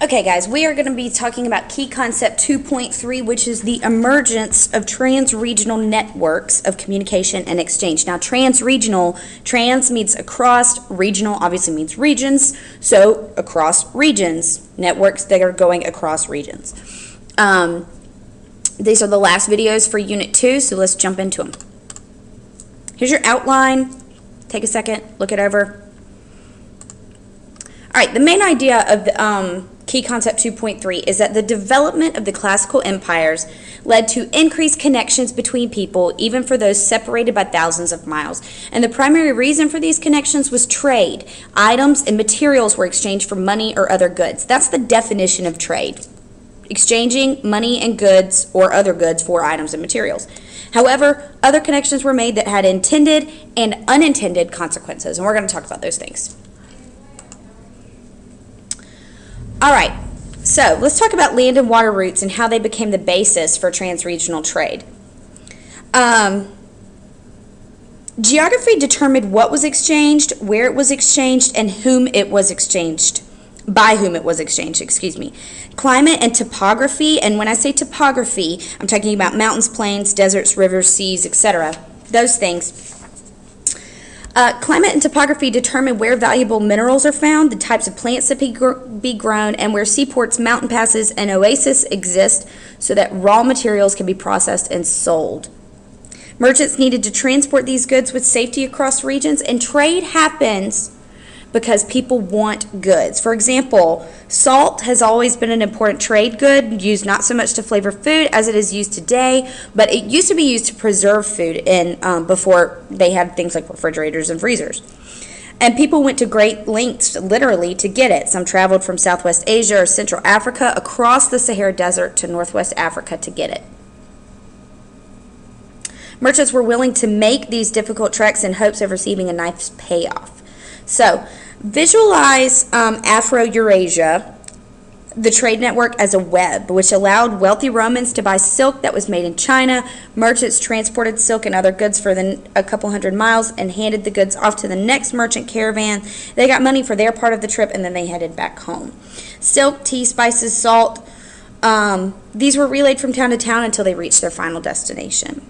Okay, guys, we are going to be talking about key concept 2.3, which is the emergence of trans-regional networks of communication and exchange. Now, trans-regional, trans means across, regional obviously means regions, so across regions, networks that are going across regions. These are the last videos for Unit 2, so let's jump into them. Here's your outline. Take a second, look it over. All right, the main idea of the key concept 2.3 is that the development of the classical empires led to increased connections between people, even for those separated by thousands of miles. And the primary reason for these connections was trade. Items and materials were exchanged for money or other goods. That's the definition of trade. Exchanging money and goods or other goods for items and materials. However, other connections were made that had intended and unintended consequences, and we're going to talk about those things. All right, so let's talk about land and water routes and how they became the basis for trans-regional trade. Geography determined what was exchanged, where it was exchanged, and whom it was exchanged, by whom it was exchanged, excuse me. Climate and topography, and when I say topography, I'm talking about mountains, plains, deserts, rivers, seas, etc. Those things. Climate and topography determine where valuable minerals are found, the types of plants that be grown, and where seaports, mountain passes, and oases exist so that raw materials can be processed and sold. Merchants needed to transport these goods with safety across regions, and trade happens because people want goods. For example, salt has always been an important trade good, used not so much to flavor food as it is used today, but it used to be used to preserve food before they had things like refrigerators and freezers. And people went to great lengths, literally, to get it. Some traveled from Southwest Asia or Central Africa across the Sahara Desert to Northwest Africa to get it. Merchants were willing to make these difficult treks in hopes of receiving a nice payoff. So, visualize Afro-Eurasia, the trade network, as a web, which allowed wealthy Romans to buy silk that was made in China. Merchants transported silk and other goods for a couple hundred miles and handed the goods off to the next merchant caravan. They got money for their part of the trip, and then they headed back home. Silk, tea, spices, salt, these were relayed from town to town until they reached their final destination.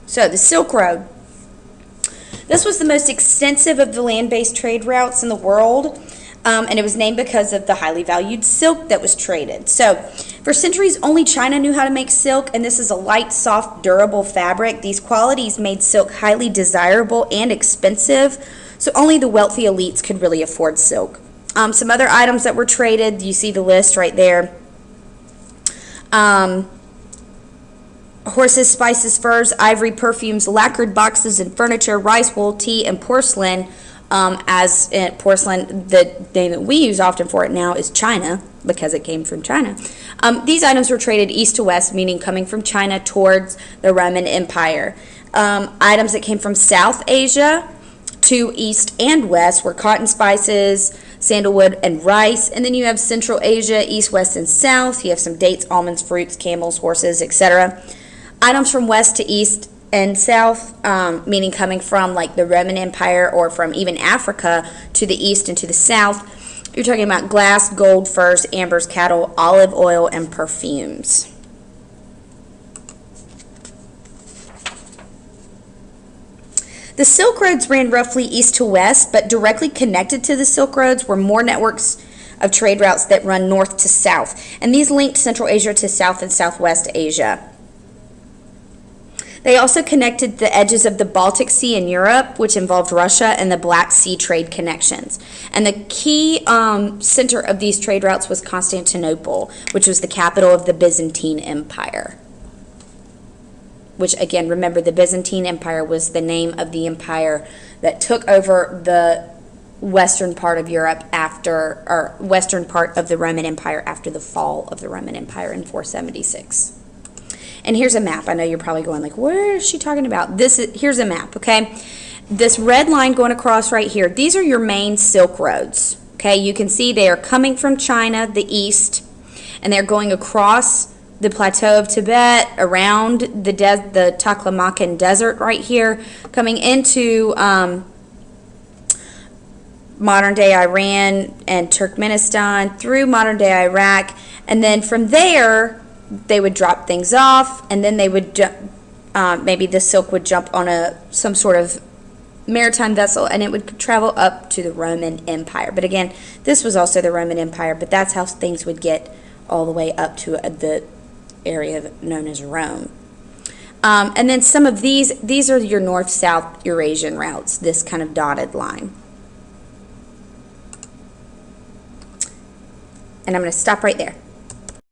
So, the Silk Road. This was the most extensive of the land-based trade routes in the world, and it was named because of the highly valued silk that was traded. So, for centuries, only China knew how to make silk, and this is a light, soft, durable fabric. These qualities made silk highly desirable and expensive, so only the wealthy elites could really afford silk. Some other items that were traded, you see the list right there. Horses, spices, furs, ivory, perfumes, lacquered boxes and furniture, rice, wool, tea, and porcelain. As in porcelain, the name that we use often for it now is China, because it came from China. These items were traded east to west, meaning coming from China towards the Roman Empire. Items that came from South Asia to east and west were cotton, spices, sandalwood, and rice. And then you have Central Asia, east, west, and south. You have some dates, almonds, fruits, camels, horses, etc. Items from west to east and south, meaning coming from like the Roman Empire or from even Africa to the east and to the south. You're talking about glass, gold, furs, ambers, cattle, olive oil, and perfumes. The Silk Roads ran roughly east to west, but directly connected to the Silk Roads were more networks of trade routes that run north to south, and these linked Central Asia to South and Southwest Asia. They also connected the edges of the Baltic Sea in Europe, which involved Russia, and the Black Sea trade connections. And the key center of these trade routes was Constantinople, which was the capital of the Byzantine Empire. Which, again, remember, the Byzantine Empire was the name of the empire that took over the western part of Europe after, or western part of the Roman Empire after the fall of the Roman Empire in 476. And here's a map. I know you're probably going like, what is she talking about? Here's a map, okay? This red line going across right here, these are your main Silk Roads, okay? You can see they are coming from China, the east, and they're going across the plateau of Tibet, around the Taklamakan Desert right here, coming into modern-day Iran and Turkmenistan through modern-day Iraq, and then from there they would drop things off, and then they would maybe the silk would jump on some sort of maritime vessel, and it would travel up to the Roman Empire. But again, this was also the Roman Empire, but that's how things would get all the way up to the area known as Rome. And then some of these are your north-south Eurasian routes, this kind of dotted line. And I'm going to stop right there.